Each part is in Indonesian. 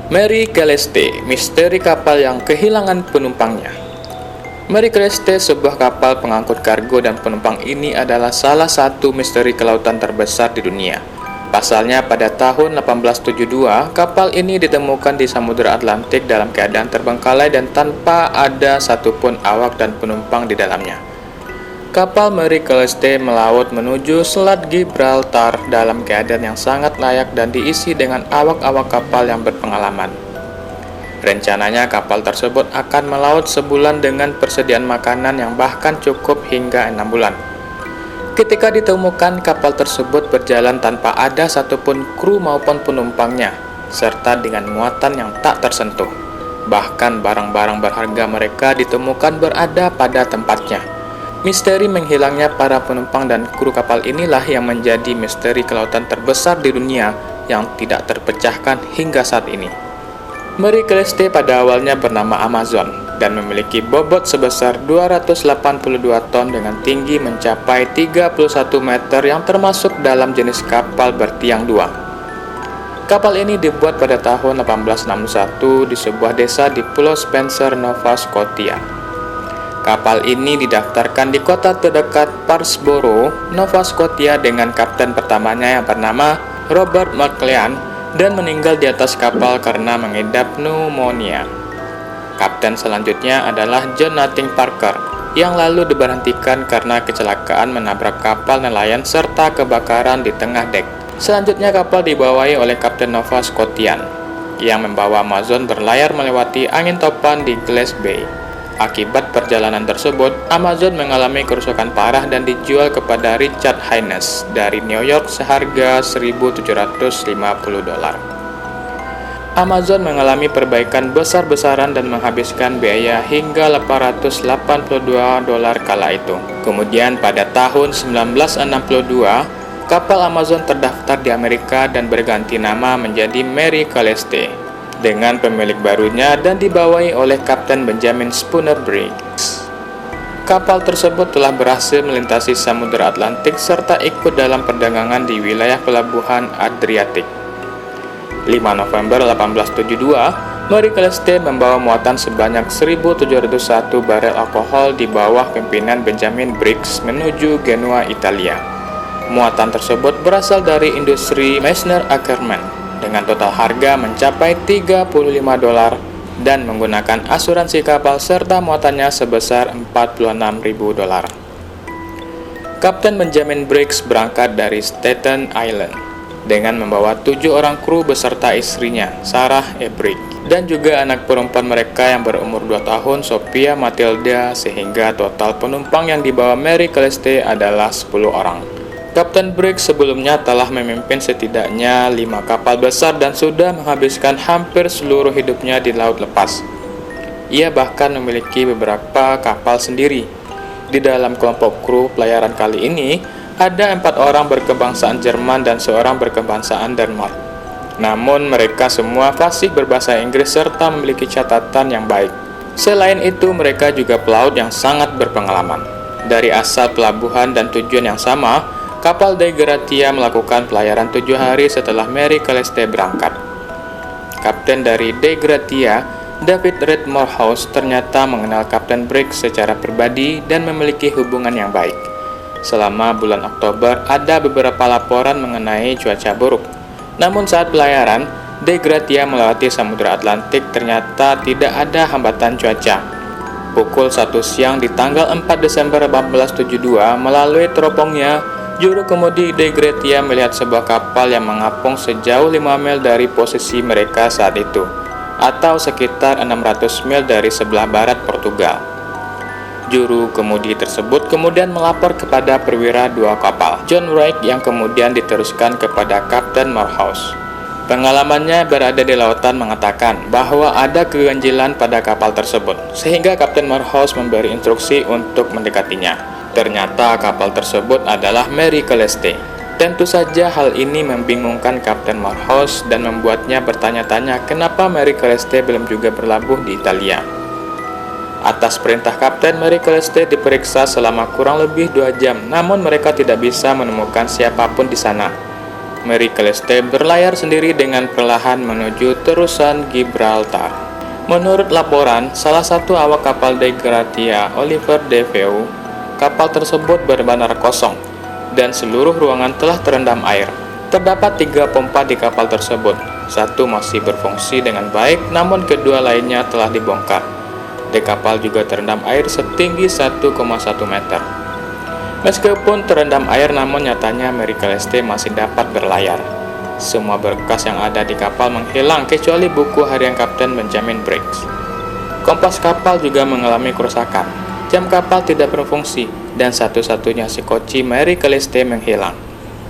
Mary Celeste, misteri kapal yang kehilangan penumpangnya. Mary Celeste, sebuah kapal pengangkut kargo dan penumpang ini adalah salah satu misteri kelautan terbesar di dunia. Pasalnya, pada tahun 1872, kapal ini ditemukan di Samudra Atlantik dalam keadaan terbengkalai dan tanpa ada satupun awak dan penumpang di dalamnya. Kapal Mary Celeste melaut menuju Selat Gibraltar dalam keadaan yang sangat layak dan diisi dengan awak-awak kapal yang berpengalaman. Rencananya kapal tersebut akan melaut sebulan dengan persediaan makanan yang bahkan cukup hingga 6 bulan. Ketika ditemukan, kapal tersebut berjalan tanpa ada satupun kru maupun penumpangnya, serta dengan muatan yang tak tersentuh. Bahkan barang-barang berharga mereka ditemukan berada pada tempatnya. Misteri menghilangnya para penumpang dan kru kapal inilah yang menjadi misteri kelautan terbesar di dunia yang tidak terpecahkan hingga saat ini. Mary Celeste pada awalnya bernama Amazon dan memiliki bobot sebesar 282 ton dengan tinggi mencapai 31 meter yang termasuk dalam jenis kapal bertiang dua. Kapal ini dibuat pada tahun 1861 di sebuah desa di Pulau Spencer, Nova Scotia. Kapal ini didaftarkan di kota terdekat Parrsboro, Nova Scotia dengan kapten pertamanya yang bernama Robert McLean dan meninggal di atas kapal karena mengidap pneumonia. Kapten selanjutnya adalah John Nutting Parker yang lalu diberhentikan karena kecelakaan menabrak kapal nelayan serta kebakaran di tengah dek. Selanjutnya kapal dibawahi oleh Kapten Nova Scotian yang membawa Amazon berlayar melewati angin topan di Glace Bay. Akibat perjalanan tersebut, Amazon mengalami kerusakan parah dan dijual kepada Richard Haines dari New York seharga $1.750. Amazon mengalami perbaikan besar-besaran dan menghabiskan biaya hingga $882 kala itu. Kemudian pada tahun 1962, kapal Amazon terdaftar di Amerika dan berganti nama menjadi Mary Celeste dengan pemilik barunya dan dibawahi oleh Kapten Benjamin Spooner Briggs. Kapal tersebut telah berhasil melintasi Samudra Atlantik serta ikut dalam perdagangan di wilayah pelabuhan Adriatik. 5 November 1872, Mary Celeste membawa muatan sebanyak 1.701 barel alkohol di bawah pimpinan Benjamin Briggs menuju Genoa, Italia. Muatan tersebut berasal dari industri Meissner Ackerman dengan total harga mencapai $35 dan menggunakan asuransi kapal serta muatannya sebesar $46.000. Kapten Benjamin Briggs berangkat dari Staten Island dengan membawa 7 orang kru beserta istrinya, Sarah Ebrick, dan juga anak perempuan mereka yang berumur 2 tahun, Sophia Matilda, sehingga total penumpang yang dibawa Mary Celeste adalah 10 orang. Kapten Briggs sebelumnya telah memimpin setidaknya 5 kapal besar dan sudah menghabiskan hampir seluruh hidupnya di laut lepas. Ia bahkan memiliki beberapa kapal sendiri. Di dalam kelompok kru pelayaran kali ini, ada 4 orang berkebangsaan Jerman dan 1 berkebangsaan Denmark. Namun mereka semua fasih berbahasa Inggris serta memiliki catatan yang baik. Selain itu, mereka juga pelaut yang sangat berpengalaman. Dari asal pelabuhan dan tujuan yang sama, kapal De Gratia melakukan pelayaran 7 hari setelah Mary Celeste berangkat. Kapten dari De Gratia, David Reed Morehouse, ternyata mengenal Kapten Briggs secara pribadi dan memiliki hubungan yang baik. Selama bulan Oktober, ada beberapa laporan mengenai cuaca buruk. Namun saat pelayaran, De Gratia melewati Samudra Atlantik ternyata tidak ada hambatan cuaca. Pukul 1 siang di tanggal 4 Desember 1872, melalui teropongnya, juru kemudi De Gratia melihat sebuah kapal yang mengapung sejauh 5 mil dari posisi mereka saat itu, atau sekitar 600 mil dari sebelah barat Portugal. Juru kemudi tersebut kemudian melapor kepada perwira 2 kapal, John Wright, yang kemudian diteruskan kepada Kapten Morehouse. Pengalamannya berada di lautan mengatakan bahwa ada keganjilan pada kapal tersebut, sehingga Kapten Morehouse memberi instruksi untuk mendekatinya. Ternyata kapal tersebut adalah Mary Celeste. Tentu saja hal ini membingungkan Kapten Morehouse dan membuatnya bertanya-tanya kenapa Mary Celeste belum juga berlabuh di Italia. Atas perintah Kapten, Mary Celeste diperiksa selama kurang lebih 2 jam, namun mereka tidak bisa menemukan siapapun di sana. Mary Celeste berlayar sendiri dengan perlahan menuju terusan Gibraltar. Menurut laporan, salah satu awak kapal De Gratia, Oliver Deveu, kapal tersebut benar-benar kosong dan seluruh ruangan telah terendam air. Terdapat 3 pompa di kapal tersebut. Satu masih berfungsi dengan baik, namun kedua lainnya telah dibongkar. Dek kapal juga terendam air setinggi 1,1 meter. Meskipun terendam air, namun nyatanya Mary Celeste masih dapat berlayar. Semua berkas yang ada di kapal menghilang kecuali buku harian Kapten Benjamin Briggs. Kompas kapal juga mengalami kerusakan. Jam kapal tidak berfungsi, dan satu-satunya sekoci Mary Celeste menghilang.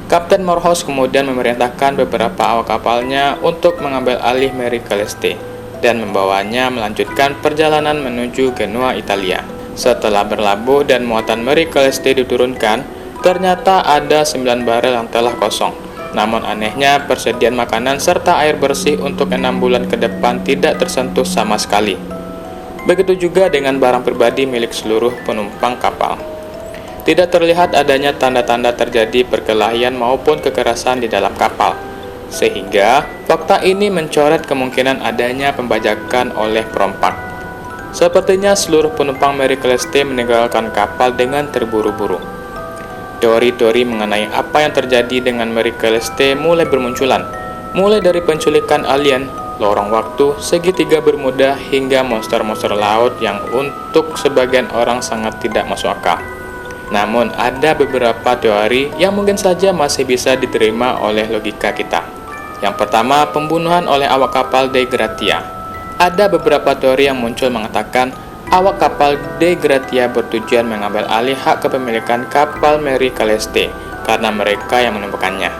Kapten Morehouse kemudian memerintahkan beberapa awak kapalnya untuk mengambil alih Mary Celeste dan membawanya melanjutkan perjalanan menuju Genoa, Italia. Setelah berlabuh dan muatan Mary Celeste diturunkan, ternyata ada 9 barel yang telah kosong. Namun anehnya, persediaan makanan serta air bersih untuk 6 bulan ke depan tidak tersentuh sama sekali. Begitu juga dengan barang pribadi milik seluruh penumpang kapal. Tidak terlihat adanya tanda-tanda terjadi perkelahian maupun kekerasan di dalam kapal, sehingga fakta ini mencoret kemungkinan adanya pembajakan oleh perompak. Sepertinya seluruh penumpang Mary Celeste meninggalkan kapal dengan terburu-buru. Teori-teori mengenai apa yang terjadi dengan Mary Celeste mulai bermunculan, mulai dari penculikan alien, lorong waktu, segitiga bermuda, hingga monster-monster laut yang untuk sebagian orang sangat tidak masuk akal. Namun, ada beberapa teori yang mungkin saja masih bisa diterima oleh logika kita. Yang pertama, pembunuhan oleh awak kapal De Gratia. Ada beberapa teori yang muncul mengatakan awak kapal De Gratia bertujuan mengambil alih hak kepemilikan kapal Mary Celeste karena mereka yang menemukannya.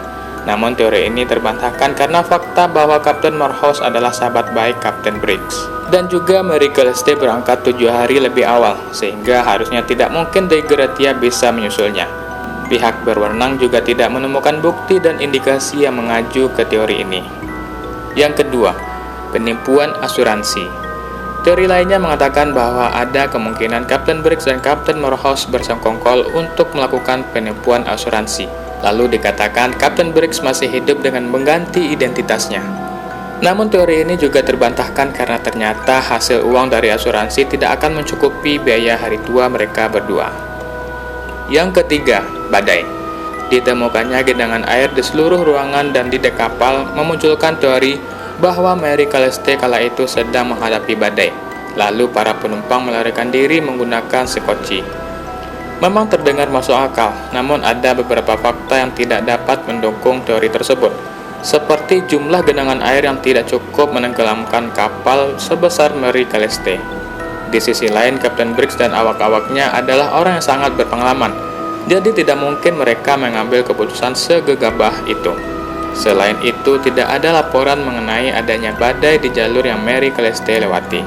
Namun teori ini terbantahkan karena fakta bahwa Kapten Morehouse adalah sahabat baik Kapten Briggs. Dan juga Mary Celeste berangkat 7 hari lebih awal, sehingga harusnya tidak mungkin De Gratia bisa menyusulnya. Pihak berwenang juga tidak menemukan bukti dan indikasi yang mengacu ke teori ini. Yang kedua, penipuan asuransi. Teori lainnya mengatakan bahwa ada kemungkinan Kapten Briggs dan Kapten Morehouse bersengkongkol untuk melakukan penipuan asuransi. Lalu dikatakan Kapten Briggs masih hidup dengan mengganti identitasnya. Namun teori ini juga terbantahkan karena ternyata hasil uang dari asuransi tidak akan mencukupi biaya hari tua mereka berdua. Yang ketiga, badai. Ditemukannya genangan air di seluruh ruangan dan di dek kapal memunculkan teori bahwa Mary Celeste kala itu sedang menghadapi badai. Lalu para penumpang melarikan diri menggunakan sekoci. Memang terdengar masuk akal, namun ada beberapa fakta yang tidak dapat mendukung teori tersebut, seperti jumlah genangan air yang tidak cukup menenggelamkan kapal sebesar Mary Celeste. Di sisi lain, Kapten Briggs dan awak-awaknya adalah orang yang sangat berpengalaman, jadi tidak mungkin mereka mengambil keputusan segegabah itu. Selain itu, tidak ada laporan mengenai adanya badai di jalur yang Mary Celeste lewati.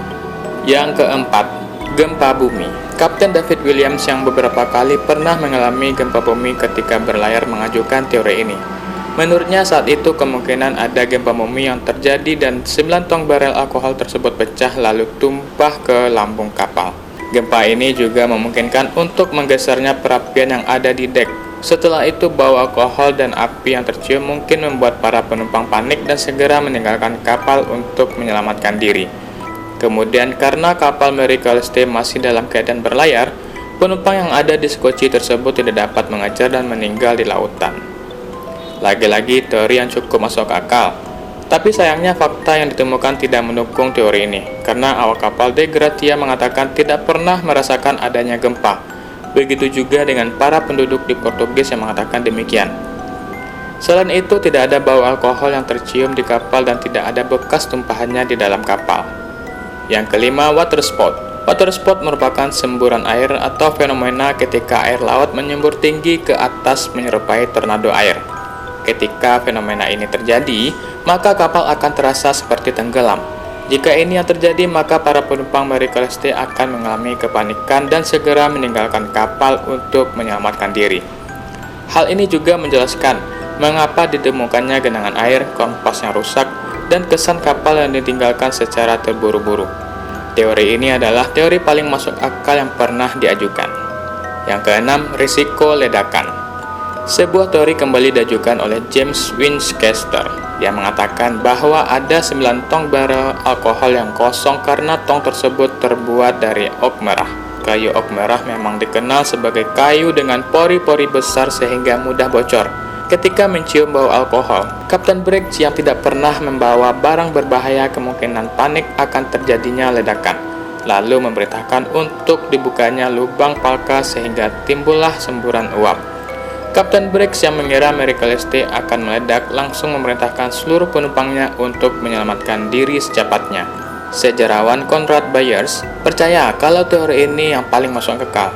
Yang keempat, gempa bumi. Kapten David Williams yang beberapa kali pernah mengalami gempa bumi ketika berlayar mengajukan teori ini. Menurutnya saat itu kemungkinan ada gempa bumi yang terjadi dan 9 tong barel alkohol tersebut pecah lalu tumpah ke lambung kapal. Gempa ini juga memungkinkan untuk menggesernya perapian yang ada di dek. Setelah itu bau alkohol dan api yang tercium mungkin membuat para penumpang panik dan segera meninggalkan kapal untuk menyelamatkan diri. Kemudian karena kapal Mary Celeste masih dalam keadaan berlayar, penumpang yang ada di sekoci tersebut tidak dapat mengejar dan meninggal di lautan. Lagi-lagi teori yang cukup masuk akal, tapi sayangnya fakta yang ditemukan tidak mendukung teori ini, karena awak kapal De Gratia mengatakan tidak pernah merasakan adanya gempa. Begitu juga dengan para penduduk di Portugis yang mengatakan demikian. Selain itu, tidak ada bau alkohol yang tercium di kapal dan tidak ada bekas tumpahannya di dalam kapal. Yang kelima, water spout. Water spout merupakan semburan air atau fenomena ketika air laut menyembur tinggi ke atas menyerupai tornado air. Ketika fenomena ini terjadi, maka kapal akan terasa seperti tenggelam. Jika ini yang terjadi, maka para penumpang Mary Celeste akan mengalami kepanikan dan segera meninggalkan kapal untuk menyelamatkan diri. Hal ini juga menjelaskan mengapa ditemukannya genangan air, kompas yang rusak, dan kesan kapal yang ditinggalkan secara terburu-buru. Teori ini adalah teori paling masuk akal yang pernah diajukan. Yang keenam, risiko ledakan. Sebuah teori kembali diajukan oleh James Winchester. Dia mengatakan bahwa ada 9 tong barel alkohol yang kosong karena tong tersebut terbuat dari oak merah. Kayu oak merah memang dikenal sebagai kayu dengan pori-pori besar sehingga mudah bocor. Ketika mencium bau alkohol, Kapten Briggs yang tidak pernah membawa barang berbahaya kemungkinan panik akan terjadinya ledakan, lalu memerintahkan untuk dibukanya lubang palka sehingga timbullah semburan uap. Kapten Briggs yang mengira Mary Celeste akan meledak langsung memerintahkan seluruh penumpangnya untuk menyelamatkan diri secepatnya. Sejarawan Konrad Byers percaya kalau teori ini yang paling masuk akal.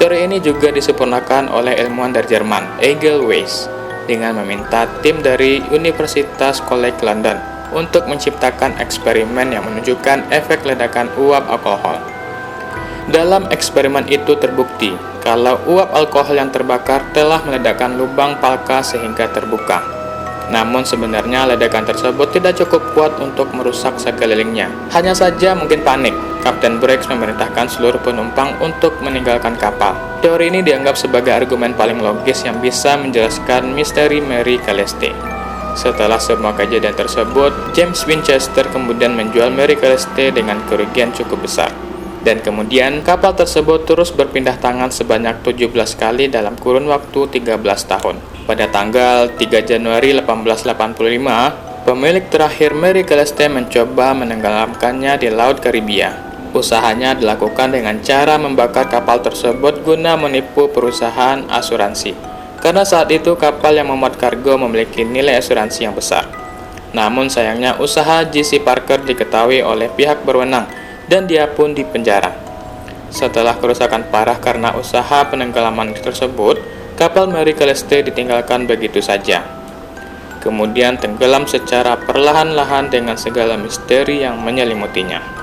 Teori ini juga disempurnakan oleh ilmuwan dari Jerman, Egil Weiss, dengan meminta tim dari Universitas College London untuk menciptakan eksperimen yang menunjukkan efek ledakan uap alkohol. Dalam eksperimen itu terbukti kalau uap alkohol yang terbakar telah meledakkan lubang palka sehingga terbuka. Namun sebenarnya ledakan tersebut tidak cukup kuat untuk merusak sekelilingnya. Hanya saja mungkin panik. Kapten Briggs memerintahkan seluruh penumpang untuk meninggalkan kapal. Teori ini dianggap sebagai argumen paling logis yang bisa menjelaskan misteri Mary Celeste. Setelah semua kejadian tersebut, James Winchester kemudian menjual Mary Celeste dengan kerugian cukup besar. Dan kemudian kapal tersebut terus berpindah tangan sebanyak 17 kali dalam kurun waktu 13 tahun. Pada tanggal 3 Januari 1885, pemilik terakhir Mary Celeste mencoba menenggelamkannya di Laut Karibia. Usahanya dilakukan dengan cara membakar kapal tersebut guna menipu perusahaan asuransi. Karena saat itu kapal yang memuat kargo memiliki nilai asuransi yang besar. Namun sayangnya usaha J.C. Parker diketahui oleh pihak berwenang dan dia pun dipenjara. Setelah kerusakan parah karena usaha penenggelaman tersebut, kapal Mary Celeste ditinggalkan begitu saja. Kemudian tenggelam secara perlahan-lahan dengan segala misteri yang menyelimutinya.